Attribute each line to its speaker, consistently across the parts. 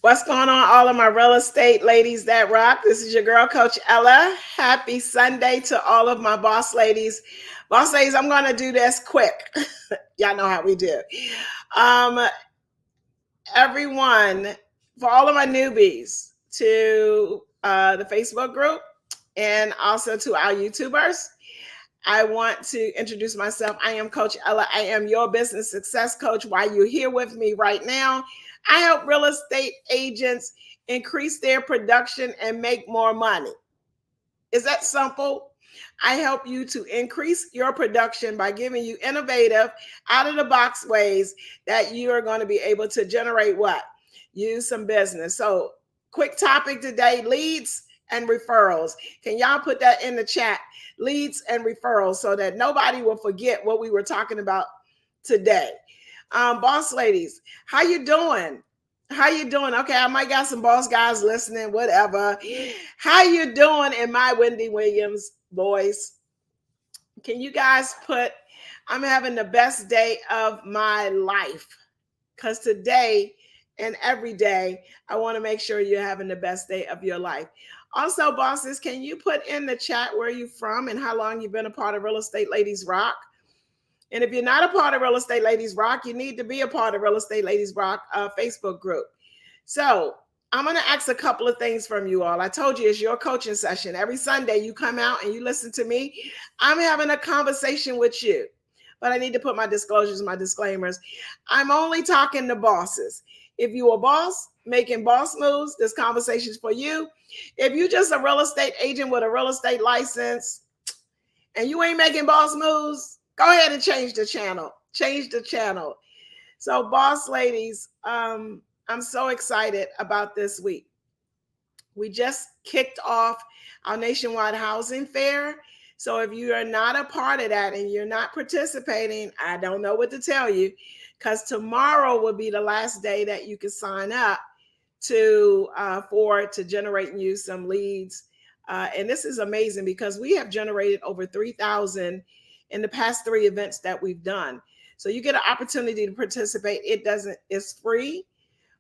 Speaker 1: What's going on, all of my real estate ladies that rock? This is your girl, Coach Ella. Happy Sunday to all of my boss ladies. Boss ladies, I'm going to do this quick. Y'all know how we do. Um, Everyone, for all of my newbies to the Facebook group and also to our YouTubers, I want to introduce myself. I am Coach Ella. I am your business success coach. Why you're here with me right now, I help real estate agents increase their production and make more money. Is that simple? I help you to increase your production by giving you innovative, out of the box ways that you are going to be able to generate what? Use some business. So, quick topic today, leads and referrals. Can y'all put that in the chat? Leads and referrals, so that nobody will forget what we were talking about today. Boss ladies, how you doing? How you doing? Okay, I might got some boss guys listening, whatever. How you doing in my Wendy Williams voice? Can you guys put, I'm having the best day of my life? Because today and every day, I want to make sure you're having the best day of your life. Also, bosses, can you put in the chat where you're from and how long you've been a part of Real Estate Ladies Rock? And if you're not a part of Real Estate Ladies Rock, you need to be a part of Real Estate Ladies Rock Facebook group. So I'm going to ask a couple of things from you all. I told you it's your coaching session. Every Sunday you come out and you listen to me. I'm having a conversation with you. But I need to put my disclosures, my disclaimers. I'm only talking to bosses. If you're a boss making boss moves, this conversation is for you. If you're just a real estate agent with a real estate license and you ain't making boss moves, go ahead and change the channel. Change the channel. So, boss ladies, I'm so excited about this week. We just kicked off our nationwide housing fair. So if you are not a part of that and you're not participating, I don't know what to tell you, because tomorrow will be the last day that you can sign up to generate and use some leads. And this is amazing because we have generated over 3,000 in the past 3 events that we've done. So you get an opportunity to participate. It's free.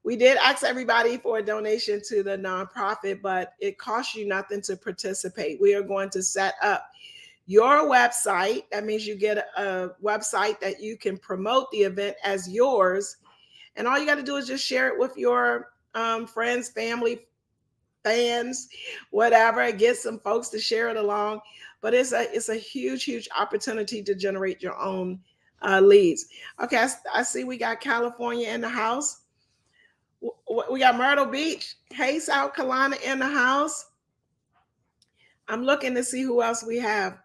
Speaker 1: We did ask everybody for a donation to the nonprofit, but it costs you nothing to participate. We are going to set up your website. That means you get a website that you can promote the event as yours. And all you got to do is just share it with your friends, family, fans, whatever. Get some folks to share it along. But it's a huge opportunity to generate your own leads. Okay, I see we got California in the house. We got Myrtle Beach. Hey, South Carolina in the house. I'm looking to see who else we have.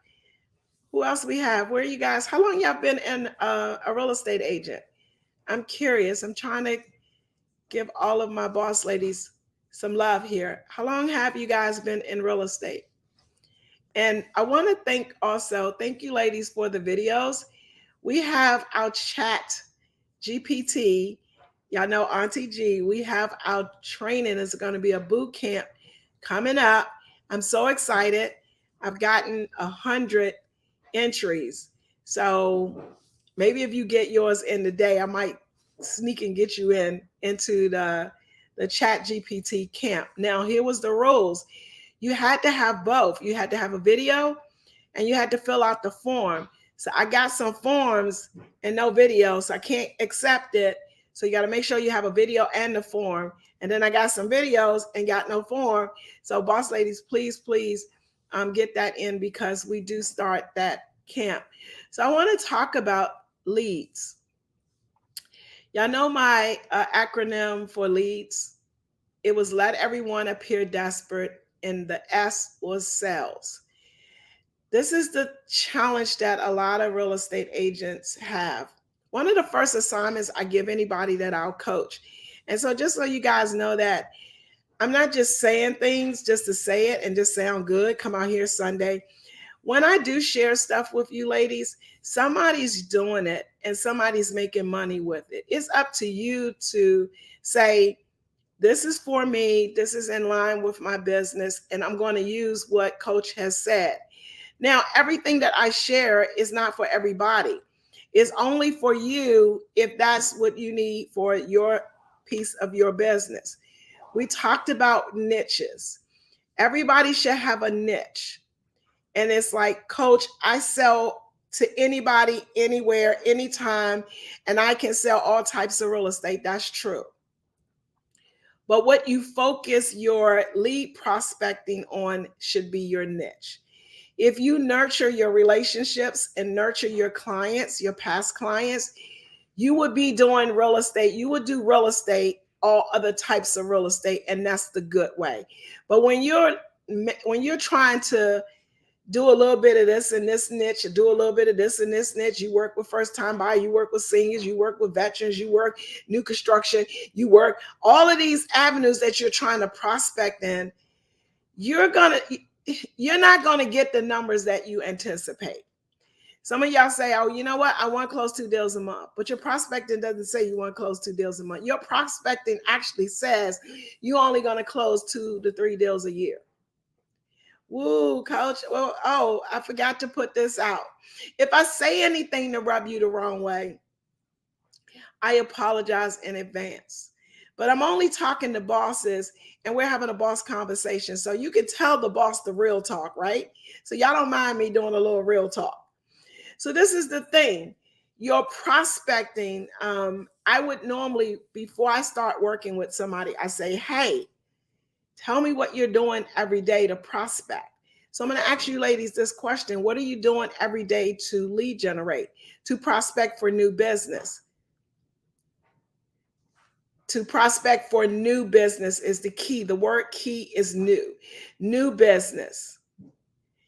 Speaker 1: Who else we have? Where are you guys? How long y'all been in a real estate agent? I'm curious. I'm trying to give all of my boss ladies some love here. How long have you guys been in real estate? And I want to thank you ladies for the videos. We have our chat GPT. Y'all know Auntie G. We have our training. It's going to be a boot camp coming up. I'm so excited. I've gotten 100 entries. So maybe if you get yours in today, I might sneak and get you into the chat GPT camp. Now, here was the rules. You had to have both. You had to have a video and you had to fill out the form. So I got some forms and no video, so I can't accept it. So you got to make sure you have a video and the form. And then I got some videos and got no form. So boss ladies, please get that in because we do start that camp. So I want to talk about leads. Y'all know my acronym for leads. It was let everyone appear desperate, and the S was sales. This is the challenge that a lot of real estate agents have. One of the first assignments I give anybody that I'll coach. And so just so you guys know that I'm not just saying things just to say it and just sound good, come out here Sunday. When I do share stuff with you ladies, somebody's doing it and somebody's making money with it. It's up to you to say, this is for me, this is in line with my business, and I'm going to use what Coach has said. Now, everything that I share is not for everybody. It's only for you if that's what you need for your piece of your business. We talked about niches. Everybody should have a niche. And it's like, Coach, I sell to anybody, anywhere, anytime, and I can sell all types of real estate. That's true. But what you focus your lead prospecting on should be your niche. If you nurture your relationships and nurture your clients, your past clients, you would be doing real estate. You would do real estate, all other types of real estate, and that's the good way. But when you're trying to do a little bit of this in this niche, do a little bit of this in this niche, you work with first time buyer, you work with seniors, you work with veterans, you work new construction, you work all of these avenues that you're trying to prospect in, you're not gonna get the numbers that you anticipate. Some of y'all say, oh, you know what? I want to close 2 deals a month. But your prospecting doesn't say you want to close 2 deals a month. Your prospecting actually says you're only going to close 2 to 3 deals a year. Woo, Coach. Well, oh, I forgot to put this out. If I say anything to rub you the wrong way, I apologize in advance. But I'm only talking to bosses and we're having a boss conversation. So you can tell the boss the real talk, right? So y'all don't mind me doing a little real talk. So this is the thing. Your prospecting, I would normally, before I start working with somebody, I say, hey, tell me what you're doing every day to prospect. So I'm going to ask you ladies this question. What are you doing every day to lead generate, to prospect for new business? To prospect for new business is the key. The word key is new business.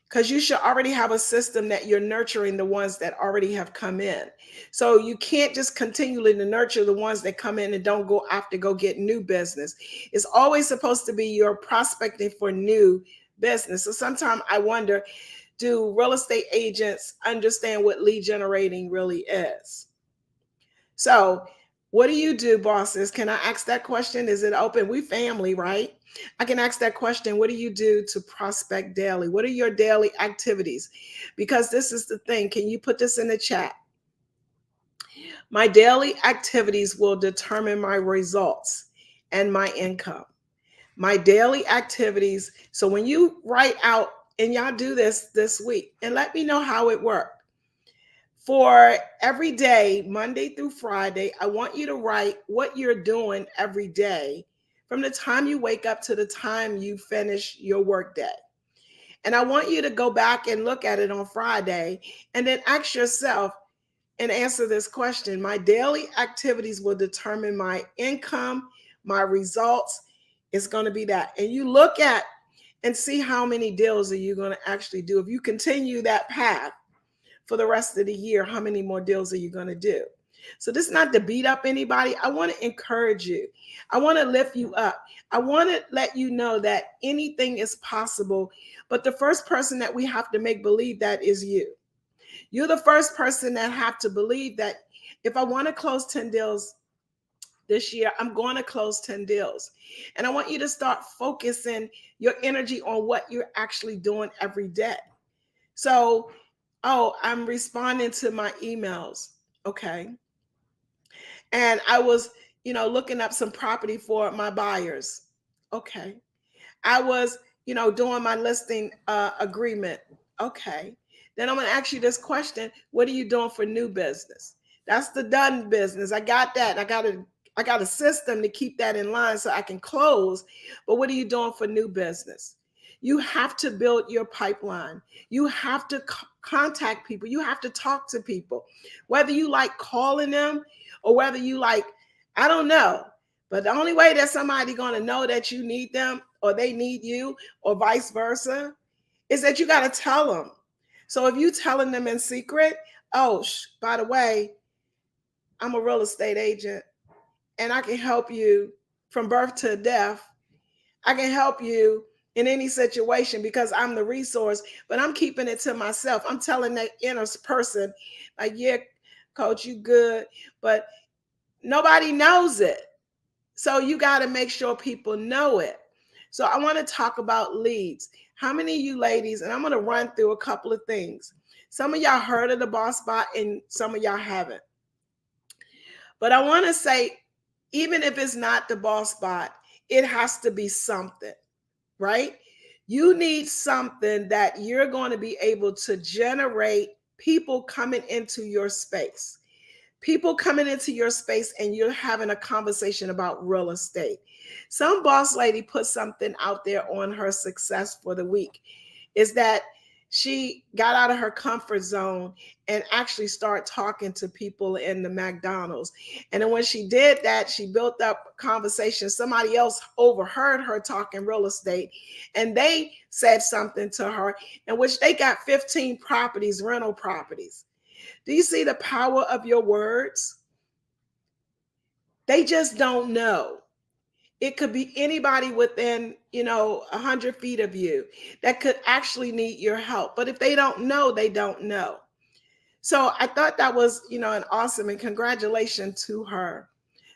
Speaker 1: Because you should already have a system that you're nurturing the ones that already have come in. So you can't just continually to nurture the ones that come in and don't go after go get new business. It's always supposed to be you're prospecting for new business. So sometimes I wonder, do real estate agents understand what lead generating really is? So what do you do, bosses? Can I ask that question? Is it open? We family, right? I can ask that question. What do you do to prospect daily? What are your daily activities? Because this is the thing. Can you put this in the chat? My daily activities will determine my results and my income. My daily activities. So when you write out, and y'all do this week, and let me know how it worked. For every day, Monday through Friday, I want you to write what you're doing every day from the time you wake up to the time you finish your work day. And I want you to go back and look at it on Friday and then ask yourself and answer this question. My daily activities will determine my income, my results. It's going to be that. And you look at and see how many deals are you going to actually do. If you continue that path for the rest of the year, how many more deals are you going to do? So this is not to beat up anybody. I want to encourage you. I want to lift you up. I want to let you know that anything is possible. But the first person that we have to make believe that is you. You're the first person that have to believe that if I want to close 10 deals this year, I'm going to close 10 deals. And I want you to start focusing your energy on what you're actually doing every day. So, oh, I'm responding to my emails. Okay. And I was, looking up some property for my buyers. Okay. I was, doing my listing agreement. Okay. Then I'm going to ask you this question. What are you doing for new business? That's the done business. I got that. I got a system to keep that in line so I can close. But what are you doing for new business? You have to build your pipeline. You have to contact people. You have to talk to people, whether you like calling them or whether you like, I don't know. But the only way that somebody going to know that you need them or they need you or vice versa is that you got to tell them. So if you telling them in secret, oh, by the way, I'm a real estate agent and I can help you from birth to death. I can help you in any situation because I'm the resource, but I'm keeping it to myself. I'm telling that inner person, like, yeah, coach, you good, but nobody knows it. So you got to make sure people know it. So I want to talk about leads. How many of you ladies, and I'm going to run through a couple of things. Some of y'all heard of the Boss Bot and some of y'all haven't. But I want to say, even if it's not the Boss Bot, it has to be something, right? You need something that you're going to be able to generate people coming into your space. People coming into your space and you're having a conversation about real estate. Some boss lady put something out there on her success for the week is that she got out of her comfort zone and actually started talking to people in the McDonald's. And then when she did that, she built up conversation. Somebody else overheard her talking real estate and they said something to her, in which they got 15 properties, rental properties. Do you see the power of your words? They just don't know. It could be anybody within, 100 feet of you that could actually need your help. But if they don't know, they don't know. So I thought that was, an awesome, and congratulations to her.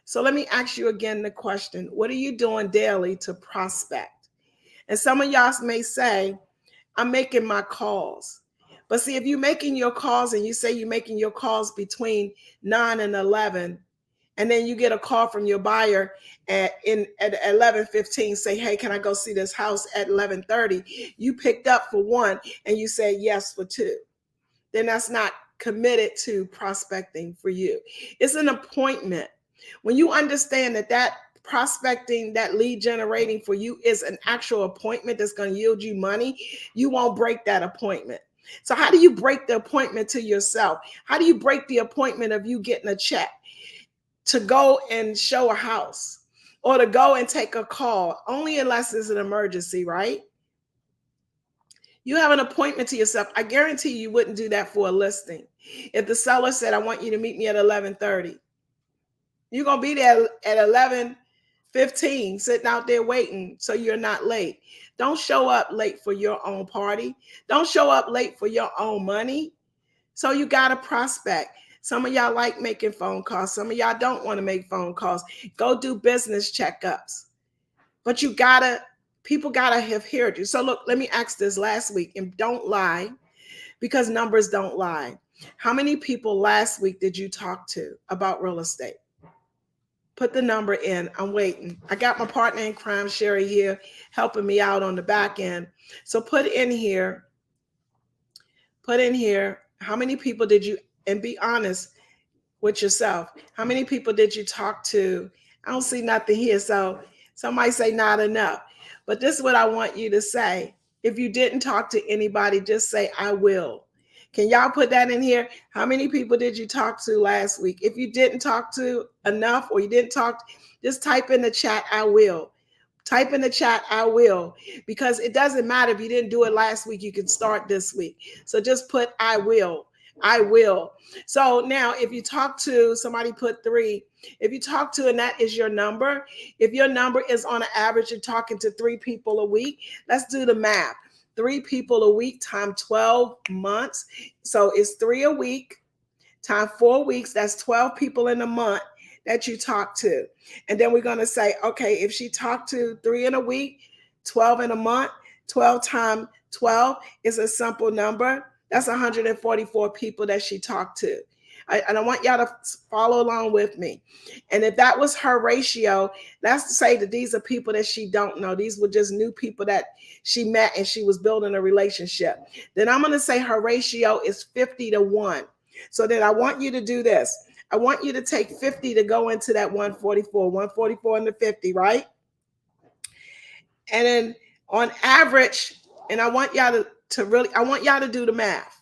Speaker 1: So let me ask you again the question. What are you doing daily to prospect? And some of y'all may say, I'm making my calls. But see, if you're making your calls and you say you're making your calls between 9 and 11, and then you get a call from your buyer at 11:15, say, hey, can I go see this house at 11:30? You picked up for one and you say yes for two. Then that's not committed to prospecting for you. It's an appointment. When you understand that prospecting, that lead generating for you is an actual appointment that's going to yield you money, you won't break that appointment. So how do you break the appointment to yourself? How do you break the appointment of you getting a check to go and show a house or to go and take a call? Only unless it's an emergency, right? You have an appointment to yourself. I guarantee you wouldn't do that for a listing. If the seller said, I want you to meet me at 11:30, you're going to be there at 11:15, sitting out there waiting so you're not late. Don't show up late for your own party. Don't show up late for your own money. So you got to prospect. Some of y'all like making phone calls. Some of y'all don't want to make phone calls. Go do business checkups. But people gotta have heard you. So look, let me ask this last week, and don't lie, because numbers don't lie. How many people last week did you talk to about real estate? Put the number in. I'm waiting. I got my partner in crime, Sherry, here helping me out on the back end. So put in here, how many people did you, and be honest with yourself. How many people did you talk to? I don't see nothing here. So somebody say not enough. But this is what I want you to say. If you didn't talk to anybody, just say, I will. Can y'all put that in here? How many people did you talk to last week? If you didn't talk to enough, or you didn't talk, just type in the chat, I will. Type in the chat, I will, because it doesn't matter if you didn't do it last week, you can start this week. So just put, I will. I will. So now if you talk to, somebody put 3, if you talk to, and that is your number, if your number is on an average, you're talking to 3 people a week, let's do the math. 3 people a week times 12 months. So it's 3 a week times 4 weeks. That's 12 people in a month that you talk to. And then we're going to say, okay, if she talked to 3 in a week, 12 in a month, 12 times 12 is a simple number. That's 144 people that she talked to. And I want y'all to follow along with me. And if that was her ratio, let's say that these are people that she don't know. These were just new people that she met and she was building a relationship. Then I'm going to say her ratio is 50-1. So then I want you to do this. I want you to take 50 to go into that 144 into 50, right? And then on average, and I want y'all to do the math.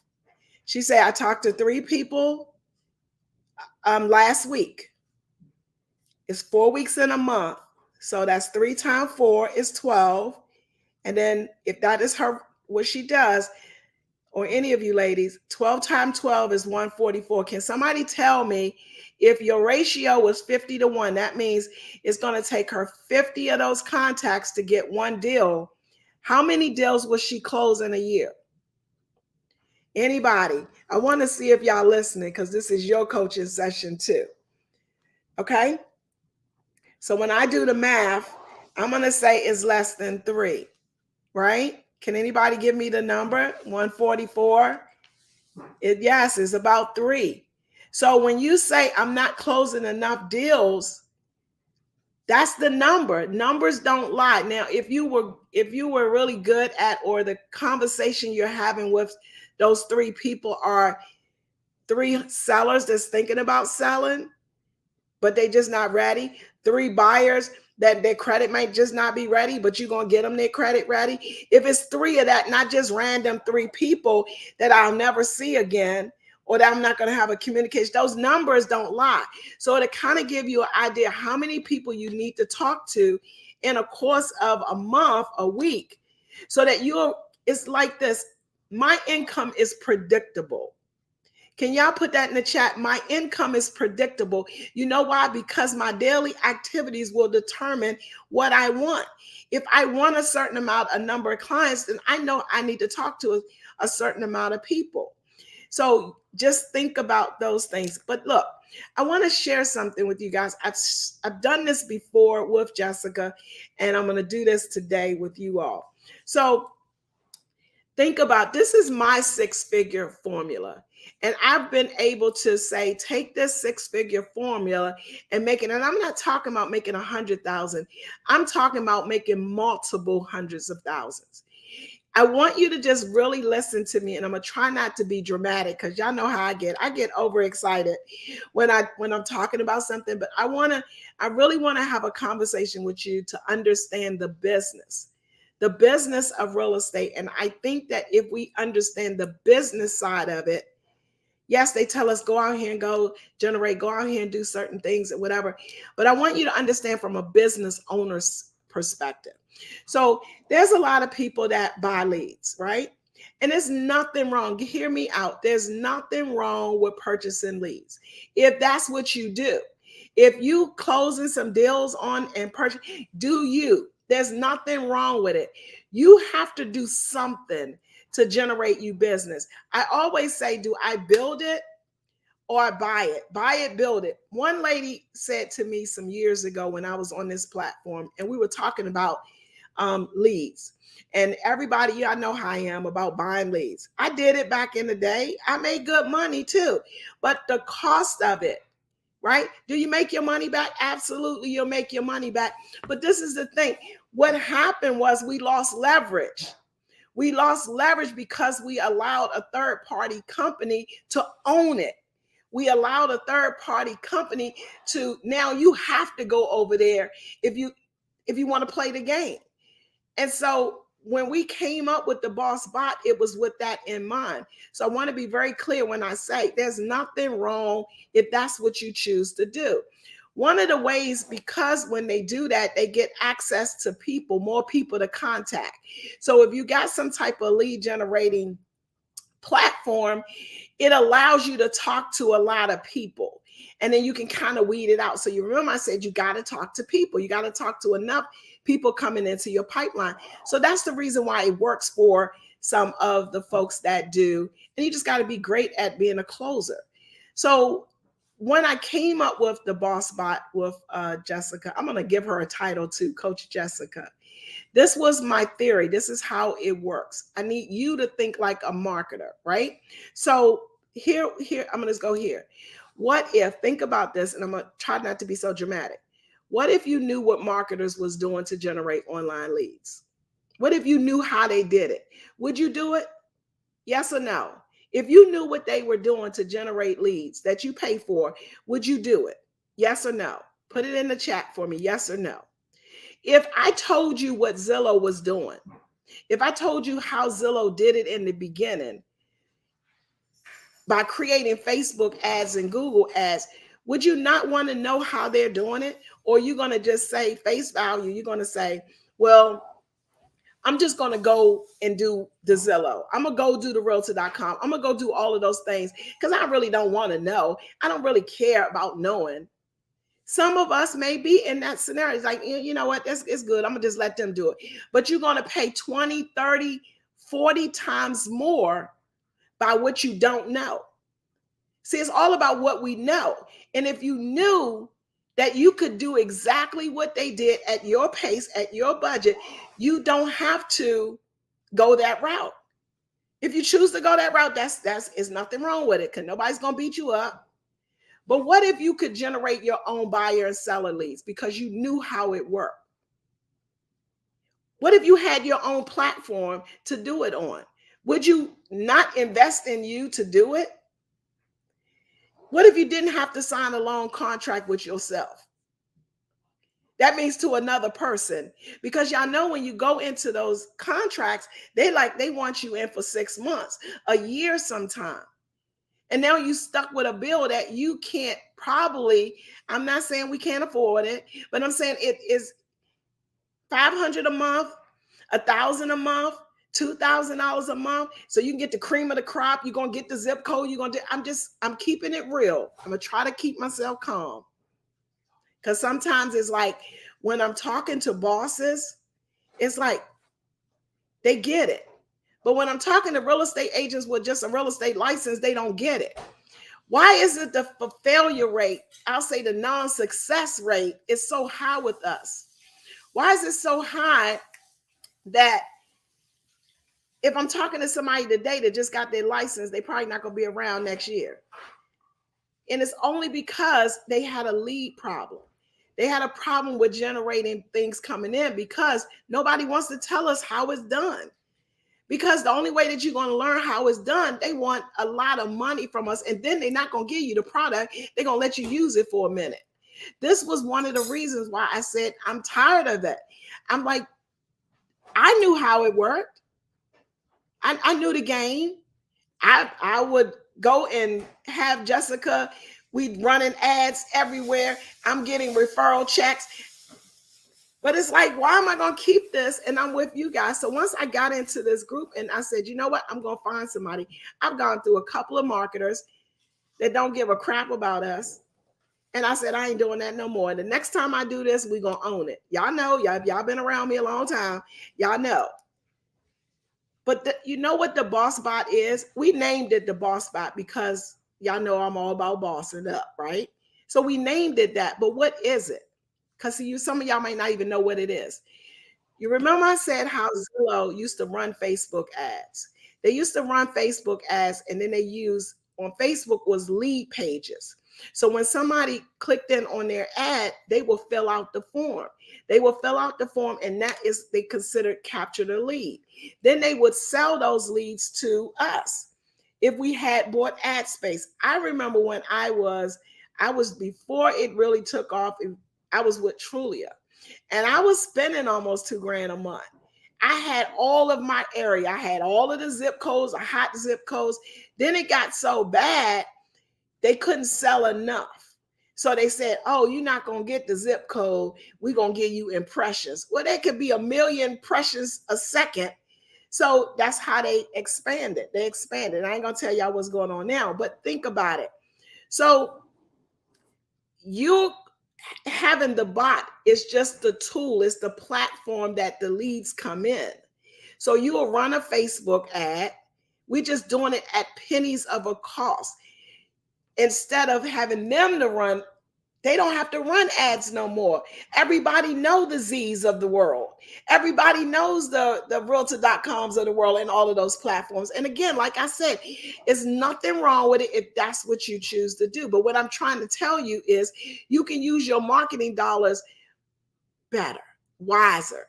Speaker 1: She said, I talked to 3 people last week. It's 4 weeks in a month. So that's 3 times 4 is 12. And then if that is what she does, or any of you ladies, 12 times 12 is 144. Can somebody tell me, if your ratio was 50-1, that means it's going to take her 50 of those contacts to get one deal. How many deals will she close in a year? Anybody? I want to see if y'all listening, because this is your coaching session too. Okay? So when I do the math, I'm going to say it's less than 3, right? Can anybody give me the number? 144? Yes, it's about 3. So when you say I'm not closing enough deals, That's the number. Numbers don't lie. Now, if you were really good at, or the conversation you're having with those three people are three sellers that's thinking about selling, but they just not ready. Three buyers that their credit might just not be ready, but you're going to get them their credit ready. If it's three of that, not just random three people that I'll never see again, or that I'm not going to have a communication, those numbers don't lie. So to kind of give you an idea how many people you need to talk to in a course of a month, a week, so that it's like this. My income is predictable. Can y'all put that in the chat? My income is predictable. You know why? Because my daily activities will determine what I want. If I want a certain amount, a number of clients, then I know I need to talk to a certain amount of people. So just think about those things. But look, I want to share something with you guys. I've done this before with Jessica, and I'm going to do this today with you all. So think about, this is my six-figure formula. And I've been able to say, take this six-figure formula and make it. And I'm not talking about making 100,000. I'm talking about making multiple hundreds of thousands. I want you to just really listen to me, and I'm gonna try not to be dramatic, because y'all know how I get. I get overexcited when I'm talking about something. But I really want to have a conversation with you to understand the business of real estate. And I think that if we understand the business side of it, yes, they tell us go out here and go out here and do certain things or whatever. But I want you to understand from a business owner's perspective. So there's a lot of people that buy leads, right? And there's nothing wrong. Hear me out. There's nothing wrong with purchasing leads. If that's what you do, if you closing some deals on and purchase, do you? There's nothing wrong with it. You have to do something to generate you business. I always say, do I build it or I buy it? Buy it, build it. One lady said to me some years ago when I was on this platform, and we were talking about leads. And everybody, y'all know how I am about buying leads. I did it back in the day. I made good money too. But the cost of it, right? Do you make your money back? Absolutely, you'll make your money back. But this is the thing. What happened was we lost leverage. We lost leverage because we allowed a third-party company to own it. We allowed a third-party company to, now you have to go over there if you want to play the game. And so when we came up with the Boss Bot, it was with that in mind. So I want to be very clear when I say there's nothing wrong if that's what you choose to do. One of the ways, because when they do that, they get access to people, more people to contact. So if you got some type of lead generating platform, it allows you to talk to a lot of people. And then you can kind of weed it out. So you remember I said you got to talk to people. You got to talk to enough people coming into your pipeline. So that's the reason why it works for some of the folks that do. And you just got to be great at being a closer. So when I came up with the Boss Bot with Jessica, I'm going to give her a title too, Coach Jessica. This was my theory. This is how it works. I need you to think like a marketer, right? So here, I'm going to go here. What if, think about this, and I'm going to try not to be so dramatic. What if you knew what marketers was doing to generate online leads? What if you knew how they did it? Would you do it? Yes or no? If you knew what they were doing to generate leads that you pay for, would you do it? Yes or no? Put it in the chat for me, yes or no. If I told you what Zillow was doing, if I told you how Zillow did it in the beginning by creating Facebook ads and Google ads, would you not want to know how they're doing it? Or are you going to just say face value? You're going to say, well, I'm just going to go and do the Zillow. I'm going to go do the realtor.com. I'm going to go do all of those things because I really don't want to know. I don't really care about knowing. Some of us may be in that scenario. It's like, you know what, it's good. I'm going to just let them do it. But you're going to pay 20, 30, 40 times more by what you don't know. See, it's all about what we know. And if you knew that you could do exactly what they did at your pace, at your budget, you don't have to go that route. If you choose to go that route, there's nothing wrong with it because nobody's going to beat you up. But what if you could generate your own buyer and seller leads because you knew how it worked? What if you had your own platform to do it on? Would you not invest in you to do it? What if you didn't have to sign a loan contract with yourself? That means to another person, because y'all know when you go into those contracts, they want you in for 6 months, a year sometime. And now you stuck with a bill that you can't probably, I'm not saying we can't afford it, but I'm saying it is $500 a month, $1,000 a month, $2,000 a month. So you can get the cream of the crop. You're going to get the zip code. You're going to, I'm keeping it real. I'm going to try to keep myself calm. Because sometimes it's like when I'm talking to bosses, it's like they get it. But when I'm talking to real estate agents with just a real estate license, they don't get it. Why is it the failure rate, I'll say the non-success rate, is so high with us? Why is it so high that if I'm talking to somebody today that just got their license, they probably not going to be around next year? And it's only because they had a lead problem. They had a problem with generating things coming in because nobody wants to tell us how it's done. Because the only way that you're going to learn how it's done, they want a lot of money from us. And then they're not going to give you the product. They're going to let you use it for a minute. This was one of the reasons why I said, I'm tired of that. I'm like, I knew how it worked. I knew the game. I would go and have Jessica, we'd running ads everywhere. I'm getting referral checks. But it's like, why am I going to keep this? And I'm with you guys. So once I got into this group and I said, you know what? I'm going to find somebody. I've gone through a couple of marketers that don't give a crap about us. And I said, I ain't doing that no more. The next time I do this, we're going to own it. Y'all know, y'all been around me a long time. Y'all know. But you know what the boss bot is? We named it the boss bot because y'all know I'm all about bossing up, right? So we named it that. But what is it? Because some of y'all might not even know what it is. You remember I said how Zillow used to run Facebook ads. They used to run Facebook ads, and then they used on Facebook was lead pages. So when somebody clicked in on their ad, they will fill out the form. They will fill out the form, and that is they considered capture the lead. Then they would sell those leads to us if we had bought ad space. I remember when I was before it really took off. I was with Trulia, and I was spending almost $2,000 a month. I had all of my area. I had all of the zip codes, the hot zip codes. Then it got so bad, they couldn't sell enough. So they said, oh, you're not going to get the zip code. We're going to give you impressions. Well, they could be 1 million impressions a second. So that's how they expanded. They expanded. I ain't going to tell y'all what's going on now, but think about it. So you having the bot is just the tool. It's the platform that the leads come in. So you will run a Facebook ad. We're just doing it at pennies of a cost. Instead of having them to run, they don't have to run ads no more. Everybody know the Z's of the world. Everybody knows the realtor.coms of the world and all of those platforms. And again, like I said, there's nothing wrong with it if that's what you choose to do. But what I'm trying to tell you is you can use your marketing dollars better, wiser,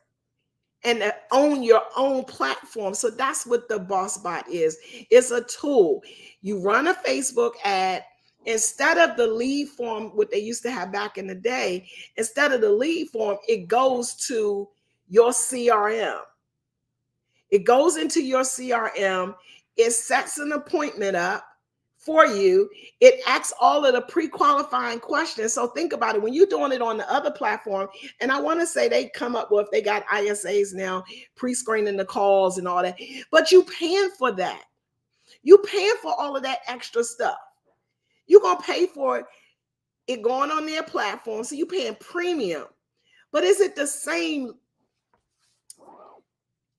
Speaker 1: and own your own platform. So that's what the boss bot is. It's a tool. You run a Facebook ad. Instead of the lead form, what they used to have back in the day, instead of the lead form, it goes to your CRM. It goes into your CRM. It sets an appointment up for you. It asks all of the pre-qualifying questions. So think about it. When you're doing it on the other platform, and I want to say they come up with, they got ISAs now, pre-screening the calls and all that, but you paying for that. You paying for all of that extra stuff. You're going to pay for it going on their platform. So you're paying premium. But is it the same?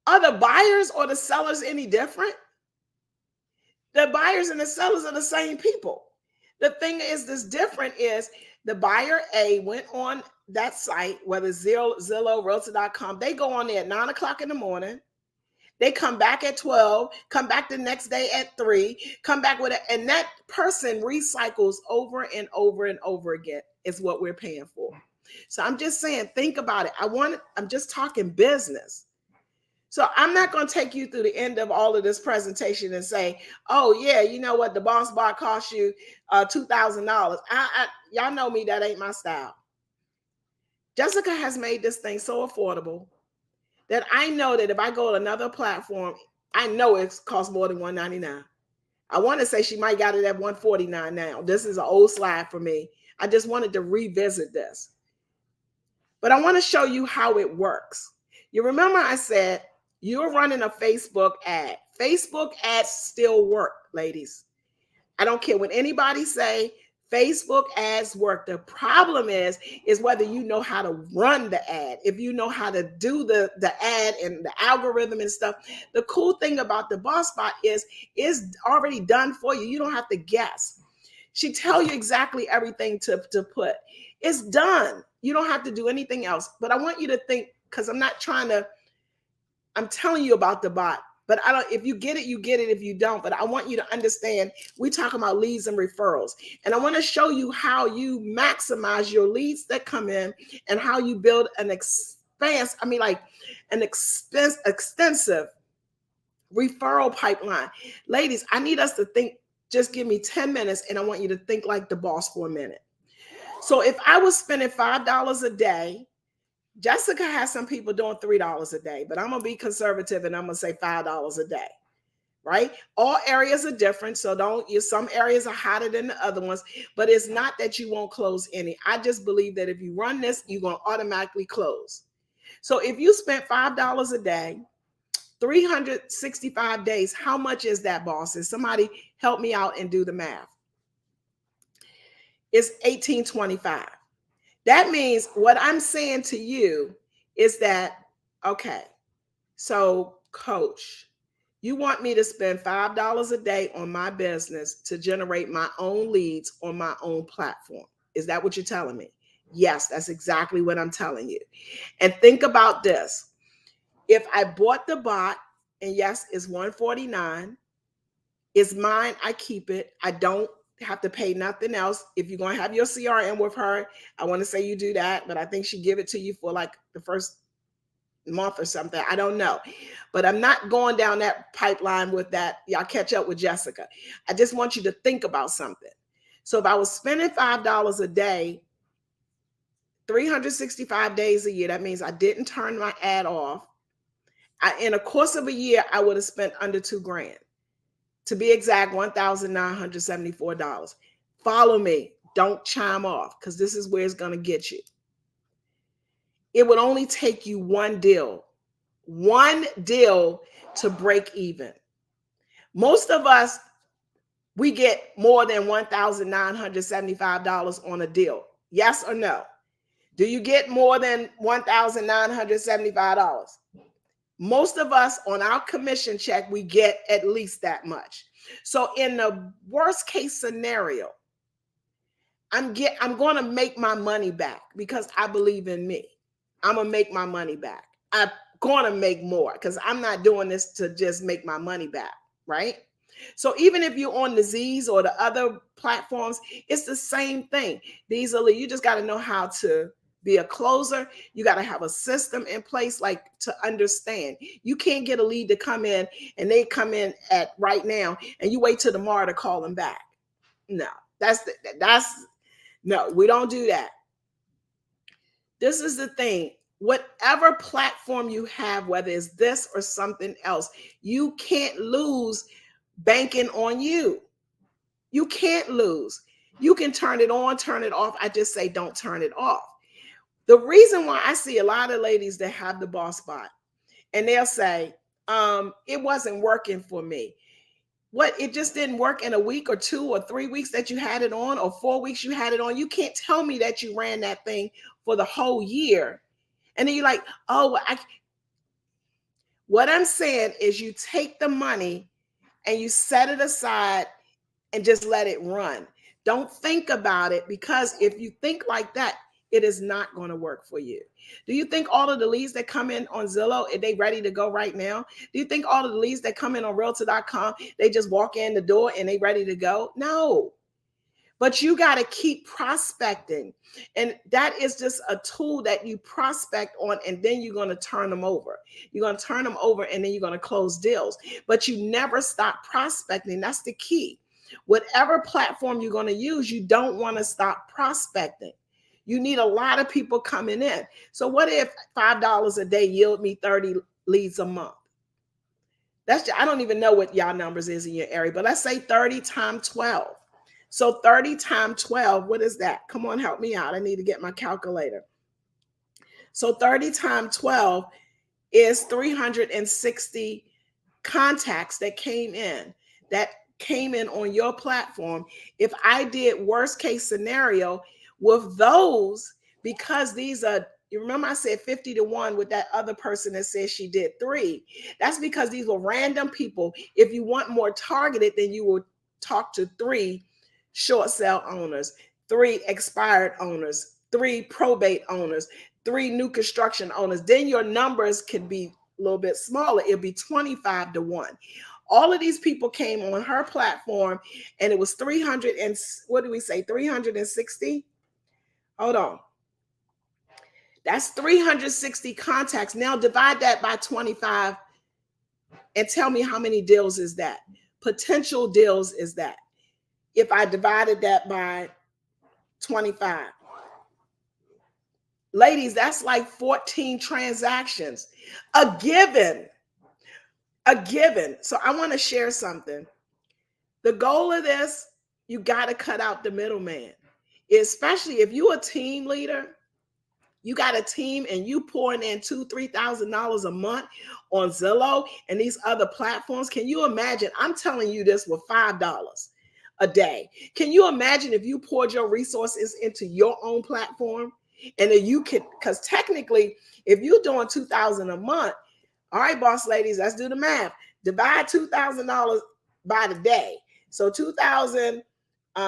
Speaker 1: Are the buyers or the sellers any different? The buyers and the sellers are the same people. The thing is, this different is the buyer A went on that site, whether Zillow, Realtor.com, they go on there at 9 o'clock in the morning. They come back at 12, come back the next day at 3, come back with it. And that person recycles over and over and over again is what we're paying for. So I'm just saying, think about it. I'm just talking business. So I'm not going to take you through the end of all of this presentation and say, oh yeah, you know what, the Boss Bot cost you $2,000. Y'all know me, that ain't my style. Jessica has made this thing so affordable that I know that if I go to another platform, I know it costs more than $199. I want to say she might got it at $149 now. This is an old slide for me. I just wanted to revisit this. But I want to show you how it works. You remember I said you're running a Facebook ad. Facebook ads still work, ladies. I don't care what anybody say. Facebook ads work. The problem is whether you know how to run the ad, if you know how to do the ad and the algorithm and stuff. The cool thing about the Boss Bot is already done for you. You don't have to guess. She tell you exactly everything to put. It's done. You don't have to do anything else. But I want you to think, because I'm telling you about the bot. But if you get it, you get it. If you don't, but I want you to understand, we talk about leads and referrals. And I want to show you how you maximize your leads that come in and how you build an extensive referral pipeline. Ladies, I need us to think, just give me 10 minutes and I want you to think like the boss for a minute. So if I was spending $5 a day, Jessica has some people doing $3 a day, but I'm going to be conservative and I'm going to say $5 a day, right? All areas are different. So some areas are hotter than the other ones, but it's not that you won't close any. I just believe that if you run this, you're going to automatically close. So if you spent $5 a day, 365 days, how much is that, bosses? Somebody help me out and do the math. It's $1,825. That means what I'm saying to you is that, okay, so coach, you want me to spend $5 a day on my business to generate my own leads on my own platform. Is that what you're telling me? Yes, that's exactly what I'm telling you. And think about this. If I bought the bot, and yes, it's $149, it's mine, I keep it. I don't have to pay nothing else. If you're going to have your CRM with her, I want to say you do that, but I think she give it to you for like the first month or something. I don't know, but I'm not going down that pipeline with that. Y'all catch up with Jessica. I just want you to think about something. So if I was spending $5 a day, 365 days a year, that means I didn't turn my ad off. In a course of a year, I would have spent under $2,000. To be exact, $1,974. Follow me. Don't chime off, because this is where it's going to get you. It would only take you one deal to break even. Most of us, we get more than $1,975 on a deal. Yes or no? Do you get more than $1,975? Most of us on our commission check, we get at least that much. So in the worst case scenario, I'm going to make my money back because I believe in me. I'm going to make my money back. I'm going to make more because I'm not doing this to just make my money back, right? So even if you're on the Z's or the other platforms, it's the same thing. You just got to know how to be a closer. You got to have a system in place, like to understand. You can't get a lead to come in and they come in at right now and you wait till tomorrow to call them back. No, no, we don't do that. This is the thing. Whatever platform you have, whether it's this or something else, you can't lose banking on you. You can't lose. You can turn it on, turn it off. I just say don't turn it off. The reason why I see a lot of ladies that have the Boss Bot and they'll say, it wasn't working for me. What, it just didn't work in a week or 2 or 3 weeks that you had it on, or 4 weeks you had it on? You can't tell me that you ran that thing for the whole year. And then you're like, oh, what I'm saying is you take the money and you set it aside and just let it run. Don't think about it, because if you think like that, It is not going to work for you. Do you think all of the leads that come in on Zillow, are they ready to go right now? Do you think all of the leads that come in on realtor.com, they just walk in the door and they ready to go? No. But you got to keep prospecting. And that is just a tool that you prospect on, and then you're going to turn them over. You're going to turn them over, and then you're going to close deals. But you never stop prospecting. That's the key. Whatever platform you're going to use, you don't want to stop prospecting. You need a lot of people coming in. So what if $5 a day yield me 30 leads a month? I don't even know what y'all numbers is in your area, but let's say 30 times 12. So 30 times 12, what is that? Come on, help me out. I need to get my calculator. So 30 times 12 is 360 contacts that came in on your platform. If I did worst case scenario with those, because these are, you remember I said 50 to 1 with that other person that said she did 3. That's because these were random people. If you want more targeted, then you will talk to 3 short sale owners, 3 expired owners, 3 probate owners, 3 new construction owners. Then your numbers could be a little bit smaller. It'll be 25 to 1. All of these people came on her platform, and it was 300 and what do we say? 360? Hold on. That's 360 contacts. Now divide that by 25 and tell me how many deals is that? Potential deals is that? If I divided that by 25. Ladies, that's like 14 transactions. A given. So I want to share something. The goal of this, you got to cut out the middleman. Especially if you're a team leader, you got a team and you pouring in $2,000-$3,000 a month on Zillow and these other platforms. Can you imagine? I'm telling you this with $5 a day. Can you imagine if you poured your resources into your own platform? And then you could, because technically, if you're doing $2,000 a month, all right, boss ladies, let's do the math. Divide $2,000 by the day. So 2,000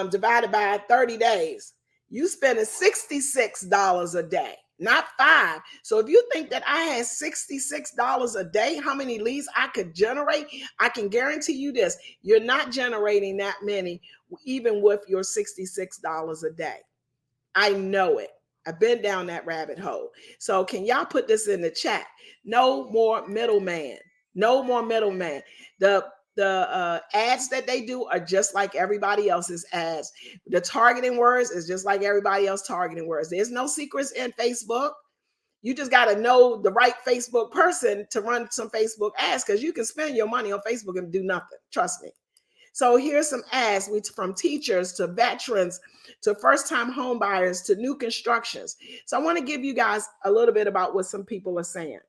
Speaker 1: divided by 30 days, you spending $66 a day, not 5. So if you think that I had $66 a day, how many leads I could generate, I can guarantee you this: you're not generating that many, even with your $66 a day. I know it. I've been down that rabbit hole. So can y'all put this in the chat? No more middleman. No more middleman. The ads that they do are just like everybody else's ads. The targeting words is just like everybody else targeting words. There's no secrets in Facebook. You just got to know the right Facebook person to run some Facebook ads, because you can spend your money on Facebook and do nothing. Trust me. So here's some ads from teachers to veterans to first-time home buyers to new constructions. So I want to give you guys a little bit about what some people are saying.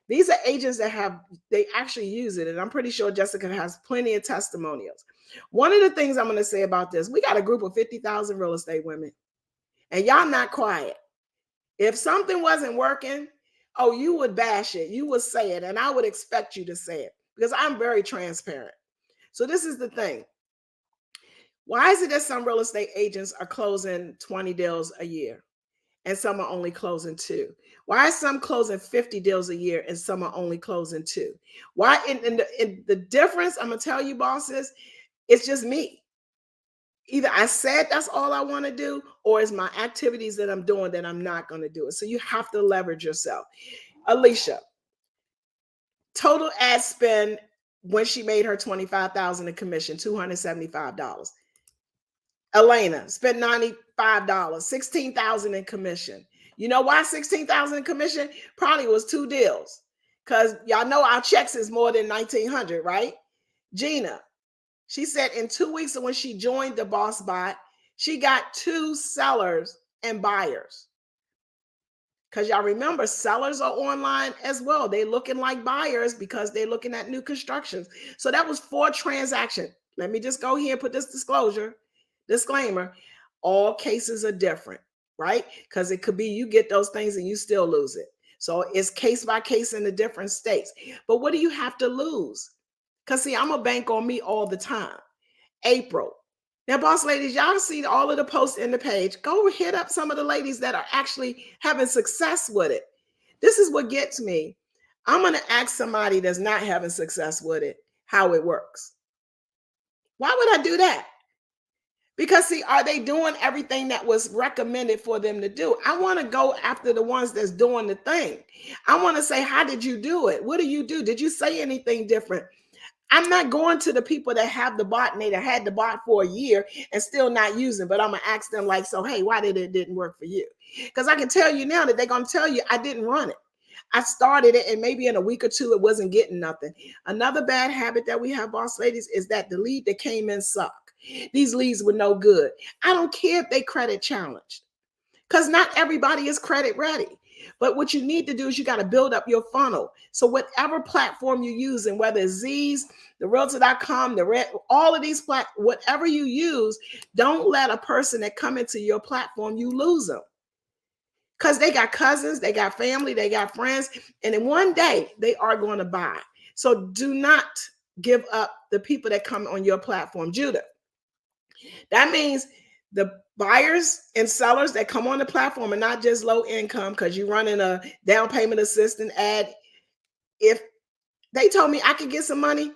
Speaker 1: These are agents that they actually use it. And I'm pretty sure Jessica has plenty of testimonials. One of the things I'm going to say about this, we got a group of 50,000 real estate women, and y'all not quiet. If something wasn't working, oh, you would bash it. You would say it. And I would expect you to say it, because I'm very transparent. So this is the thing. Why is it that some real estate agents are closing 20 deals a year and some are only closing 2? Why are some closing 50 deals a year and some are only closing 2? Why? And the difference, I'm going to tell you, bosses, it's just me. Either I said that's all I want to do, or it's my activities that I'm doing that I'm not going to do it. So you have to leverage yourself. Alicia, total ad spend when she made her $25,000 in commission, $275. Elena spent $95, $16,000 in commission. You know why $16,000 in commission? Probably was 2 deals, because y'all know our checks is more than $1,900, right? Gina, she said in 2 weeks when she joined the Boss Bot, she got 2 sellers and buyers. Because y'all remember, sellers are online as well. They're looking like buyers because they're looking at new constructions. So that was 4 transactions. Let me just go here and put this disclaimer. All cases are different, right? Because it could be you get those things and you still lose it. So it's case by case in the different states. But what do you have to lose? Because see, I'm a bank on me all the time. April. Now, boss ladies, y'all see all of the posts in the page. Go hit up some of the ladies that are actually having success with it. This is what gets me. I'm going to ask somebody that's not having success with it how it works. Why would I do that? Because see, are they doing everything that was recommended for them to do? I want to go after the ones that's doing the thing. I want to say, how did you do it? What do you do? Did you say anything different? I'm not going to the people that have the bot and they had the bot for a year and still not using, but I'm going to ask them like, so, hey, why didn't work for you? Because I can tell you now that they're going to tell you I didn't run it. I started it and maybe in a week or two, it wasn't getting nothing. Another bad habit that we have, boss ladies, is that the lead that came in suck. These leads were no good. I don't care if they credit challenged because not everybody is credit ready. But what you need to do is you got to build up your funnel. So whatever platform you're using, whether it's Z's, the realtor.com, all of these whatever you use, don't let a person that come into your platform, you lose them. Because they got cousins, they got family, they got friends, and in one day they are going to buy. So do not give up the people that come on your platform. Judah, that means the buyers and sellers that come on the platform are not just low income because you're running a down payment assistant ad. If they told me I could get some money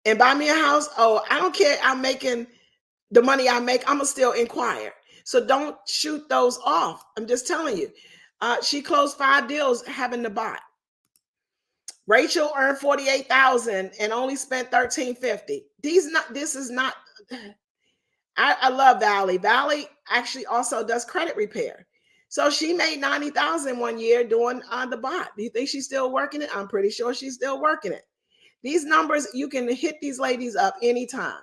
Speaker 1: and buy me a house, oh, I don't care. I'm making the money I make. I'm going to still inquire. So don't shoot those off. I'm just telling you. She closed 5 deals having the bot. Rachel earned $48,000 and only spent $1,350. This is not. I love Valley. Valley actually also does credit repair. So she made $90,000 one year doing the bot. Do you think she's still working it? I'm pretty sure she's still working it. These numbers, you can hit these ladies up anytime.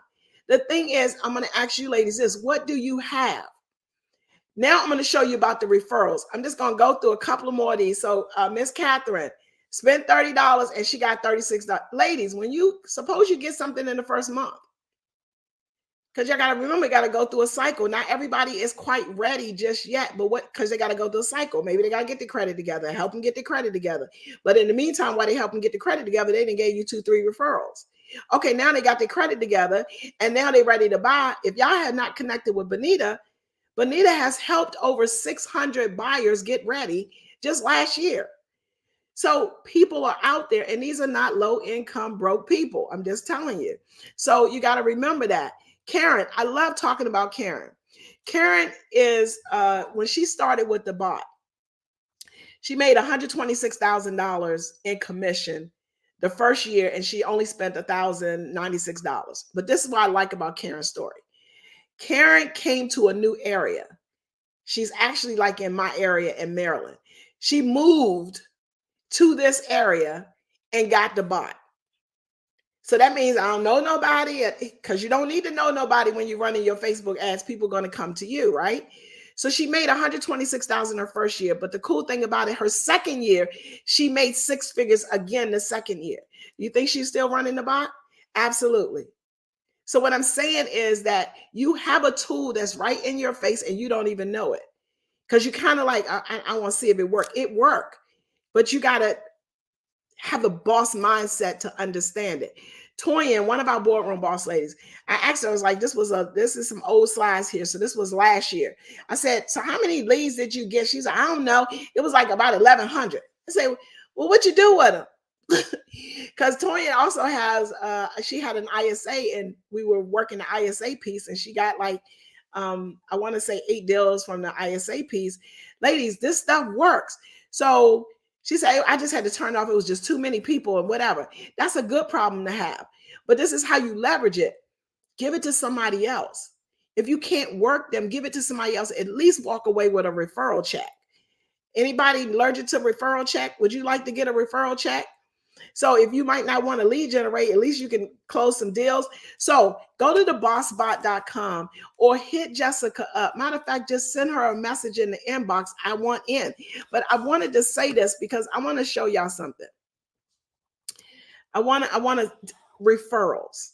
Speaker 1: The thing is, I'm going to ask you ladies this: what do you have? Now I'm going to show you about the referrals. I'm just going to go through a couple of more of these. So Miss Catherine spent $30 and she got $36. Ladies, when you suppose you get something in the first month, because you got to remember, you got to go through a cycle. Not everybody is quite ready just yet, but because they got to go through a cycle. Maybe they got to get the credit together, help them get the credit together. But in the meantime, while they help them get the credit together, they didn't give you 2-3 referrals. Okay, now they got the credit together and now they're ready to buy. If y'all have not connected with Bonita has helped over 600 buyers get ready just last year. So people are out there, and these are not low income broke people. I'm just telling you. So you got to remember that. Karen, I love talking about Karen. Karen is, when she started with the bot, she made $126,000 in commission the first year, and she only spent $1,096. But this is what I like about Karen's story. Karen came to a new area. She's actually like in my area in Maryland. She moved to this area and got the bot. So that means I don't know nobody, because you don't need to know nobody when you're running your Facebook ads. People are going to come to you, right? So she made $126,000 her first year. But the cool thing about it, her second year, she made 6 figures again the second year. You think she's still running the bot? Absolutely. So what I'm saying is that you have a tool that's right in your face and you don't even know it, because you kind of like, I want to see if it worked. It worked, but you got to have a boss mindset to understand it. Toyin, one of our boardroom boss ladies, I asked her, I was like, this is some old slides here. So this was last year. I said, so how many leads did you get? She's like, I don't know. It was like about 1,100. I said, well, what you do with them? Because Toya also has, she had an ISA and we were working the ISA piece and she got like, I want to say 8 deals from the ISA piece. Ladies, this stuff works. So she said, I just had to turn off. It was just too many people and whatever. That's a good problem to have. But this is how you leverage it. Give it to somebody else. If you can't work them, give it to somebody else. At least walk away with a referral check. Anybody allergic to referral check? Would you like to get a referral check? So if you might not want to lead generate, at least you can close some deals. So go to thebossbot.com or hit Jessica up. Matter of fact, just send her a message in the inbox. I want in. But I wanted to say this because I want to show y'all something. I want to referrals.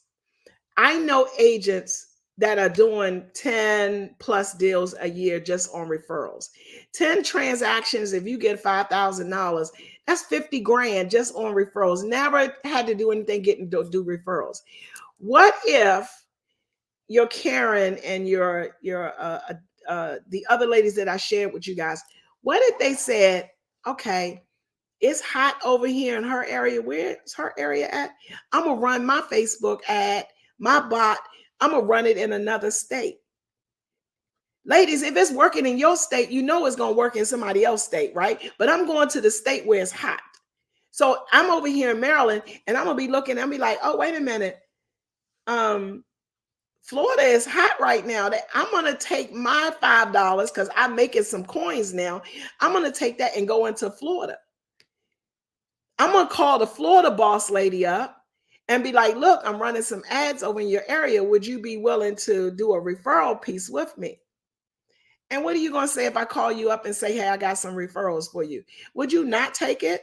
Speaker 1: I know agents that are doing 10 plus deals a year just on referrals. 10 transactions, if you get $5,000, that's 50 grand just on referrals. Never had to do anything do referrals. What if your Karen and your the other ladies that I shared with you guys, what if they said, okay, it's hot over here in her area. Where's her area at? I'm gonna run my Facebook ad, my bot. I'm gonna run it in another state. Ladies, if it's working in your state, you know it's gonna work in somebody else's state, right? But I'm going to the state where it's hot. So I'm over here in Maryland, and I'm gonna be looking. I'm be like, oh, wait a minute. Florida is hot right now. That I'm gonna take my $5 because I'm making some coins now. I'm gonna take that and go into Florida. I'm gonna call the Florida boss lady up and be like, look, I'm running some ads over in your area. Would you be willing to do a referral piece with me? And what are you gonna say if I call you up and say, hey, I got some referrals for you? Would you not take it?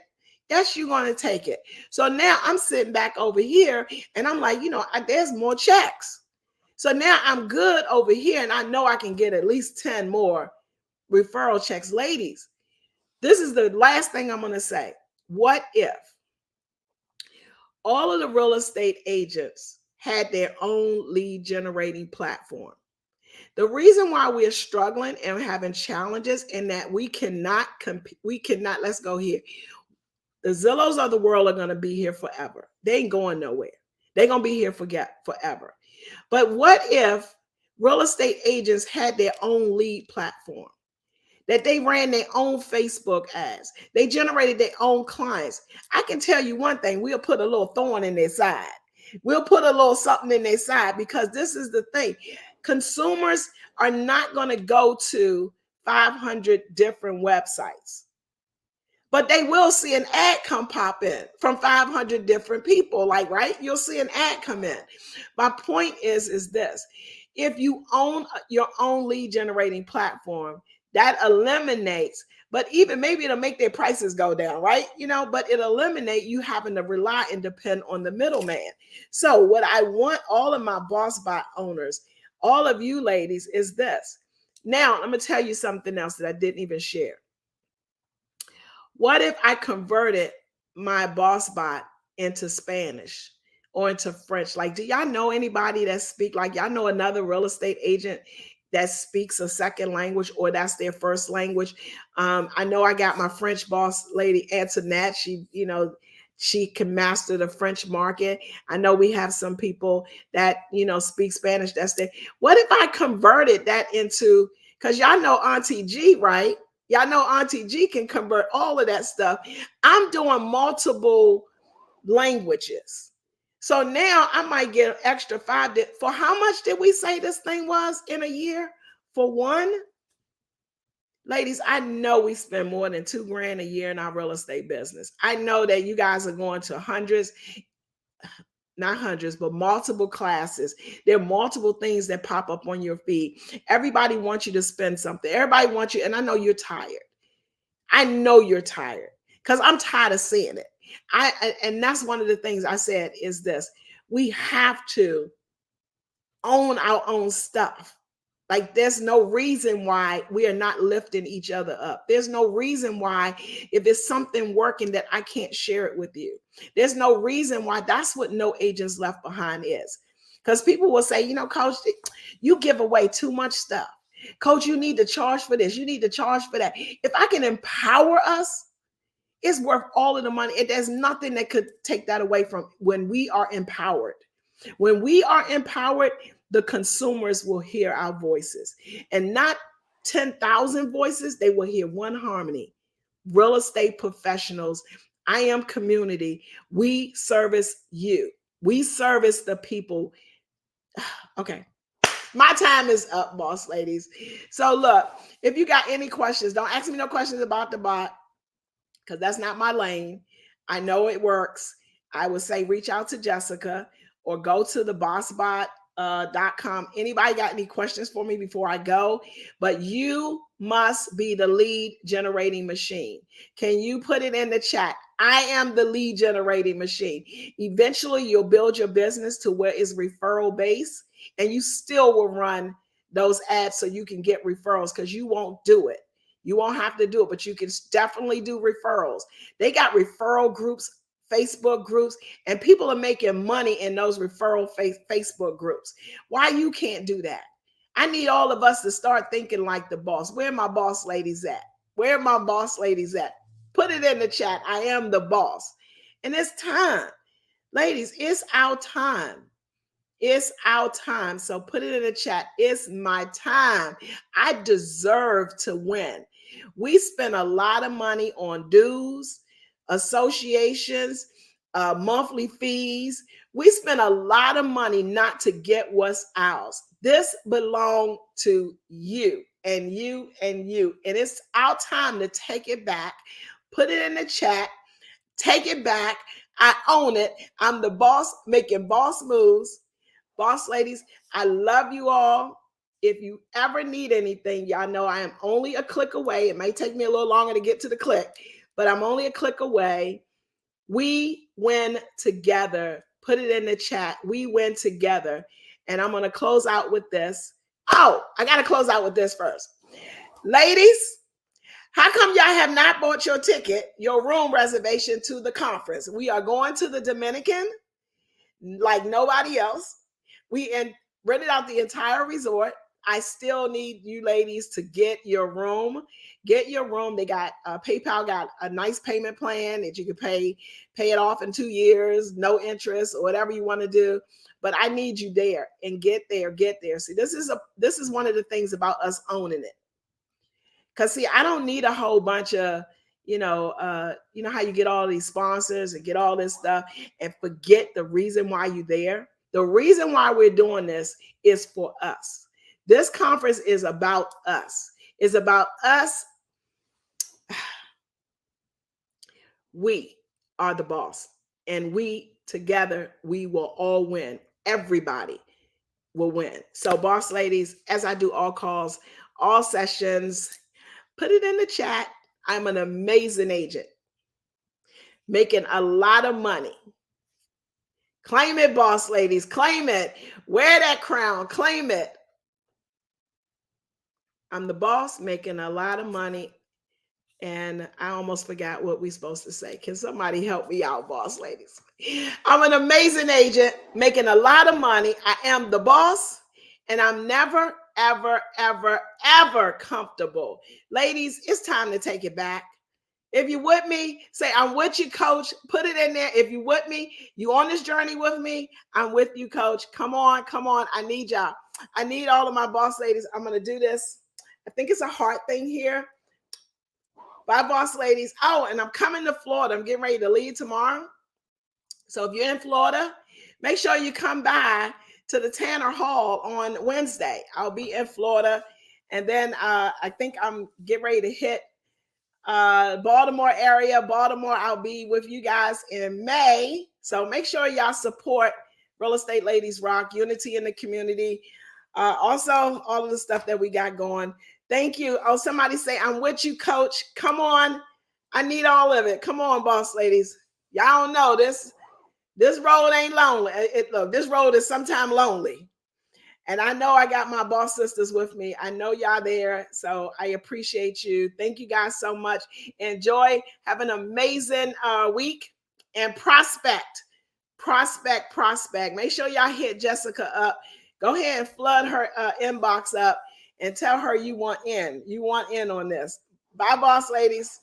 Speaker 1: Yes, you're gonna take it. So now I'm sitting back over here and I'm like, there's more checks. So now I'm good over here and I know I can get at least 10 more referral checks. Ladies, this is the last thing I'm gonna say. What if all of the real estate agents had their own lead generating platform? The reason why we're struggling and having challenges and that we cannot compete, let's go here. The Zillows of the world are going to be here forever. They ain't going nowhere. They're going to be here forever. But what if real estate agents had their own lead platform? That they ran their own Facebook ads. They generated their own clients. I can tell you one thing, we'll put a little thorn in their side. We'll put a little something in their side because this is the thing. Consumers are not going to go to 500 different websites, but they will see an ad come pop in from 500 different people. Like, right? You'll see an ad come in. My point is this. If you own your own lead generating platform, that eliminates, but even maybe it'll make their prices go down, right? But it'll eliminate you having to rely and depend on the middleman. So what I want all of my boss bot owners, all of you ladies, is this. Now, I'm going to tell you something else that I didn't even share. What if I converted my boss bot into Spanish or into French? Like, do y'all know anybody that speak, like, y'all know another real estate agent that speaks a second language or that's their first language? I know I got my French boss lady, Antoinette. She can master the French market. I know we have some people that, speak Spanish. What if I converted that into, because y'all know Auntie G, right? Y'all know Auntie G can convert all of that stuff. I'm doing multiple languages. So now I might get an extra $5. For how much did we say this thing was in a year? For one? Ladies, I know we spend more than $2,000 a year in our real estate business. I know that you guys are going to hundreds, not hundreds, but multiple classes. There are multiple things that pop up on your feed. Everybody wants you to spend something. Everybody wants you, and I know you're tired. I know you're tired because I'm tired of seeing it. And that's one of the things I said is this. We have to own our own stuff. Like, there's no reason why we are not lifting each other up. There's no reason why, if it's something working, that I can't share it with you. There's no reason why. That's what No Agents Left Behind is. Because people will say, Coach, you give away too much stuff. Coach, you need to charge for this. You need to charge for that. If I can empower us, it's worth all of the money. There's nothing that could take that away from when we are empowered. When we are empowered, the consumers will hear our voices, and not 10,000 voices. They will hear one harmony. Real estate professionals, I am community. We service you. We service the people. Okay. My time is up, boss ladies. So look, if you got any questions, don't ask me no questions about the bot, because that's not my lane. I know it works. I would say reach out to Jessica or go to the bossbot.com. Anybody got any questions for me before I go? But you must be the lead generating machine. Can you put it in the chat? I am the lead generating machine. Eventually, you'll build your business to where it's referral based, and you still will run those ads so you can get referrals, because you won't do it. You won't have to do it, but you can definitely do referrals. They got referral groups Facebook groups, and people are making money in those referral Facebook groups. Why you can't do that? I need all of us to start thinking like the boss. Where my boss ladies at? Where my boss ladies at? Put it in the chat. I am the boss. And it's time. Ladies, it's our time. It's our time. So put it in the chat. It's my time. I deserve to win. We spend a lot of money on dues, associations, monthly fees. We spend a lot of money not to get what's ours. This belongs to you and you and you. And it's our time to take it back. Put it in the chat. Take it back. I own it. I'm the boss making boss moves. Boss ladies, I love you all. If you ever need anything, y'all know I am only a click away. It may take me a little longer to get to the click, but I'm only a click away. We win together. Put it in the chat. We win together. And I'm going to close out with this. Oh, I got to close out with this first. Ladies, how come y'all have not bought your ticket, your room reservation to the conference? We are going to the Dominican like nobody else. We rented out the entire resort. I still need you ladies to get your room. Get your room. They got PayPal got a nice payment plan that you can pay it off in 2 years, no interest, or whatever you want to do. But I need you there and get there. See, this is one of the things about us owning it. Because see, I don't need a whole bunch of, you know how you get all these sponsors and get all this stuff and forget the reason why you're there. The reason why we're doing this is for us. This conference is about us. It's about us. We are the boss, and we together, we will all win. Everybody will win. So boss ladies, as I do all calls, all sessions, put it in the chat. I'm an amazing agent, making a lot of money. Claim it, boss ladies. Claim it. Wear that crown. Claim it. I'm the boss, making a lot of money. And I almost forgot what we're supposed to say. Can somebody help me out, boss ladies? I'm an amazing agent, making a lot of money. I am the boss, and I'm never, ever, ever, ever comfortable. Ladies, it's time to take it back. If you're with me, say, I'm with you, coach. Put it in there. If you're with me, you on this journey with me, I'm with you, coach. Come on, come on. I need y'all. I need all of my boss ladies. I'm going to do this. I think it's a heart thing here. Bye, boss ladies. Oh, and I'm coming to Florida. I'm getting ready to leave tomorrow. So if you're in Florida, make sure you come by to the Tanner Hall on Wednesday. I'll be in Florida. And then I think I'm getting ready to hit Baltimore area. Baltimore, I'll be with you guys in May. So make sure y'all support Real Estate Ladies Rock, unity in the community. Also, all of the stuff that we got going. Thank you. Oh, somebody say, I'm with you, coach. Come on. I need all of it. Come on, boss ladies. Y'all don't know this. This road ain't lonely. Look, this road is sometimes lonely. And I know I got my boss sisters with me. I know y'all there. So I appreciate you. Thank you guys so much. Enjoy. Have an amazing week. And prospect. Make sure y'all hit Jessica up. Go ahead and flood her inbox up and tell her you want in. You want in on this. Bye, boss ladies.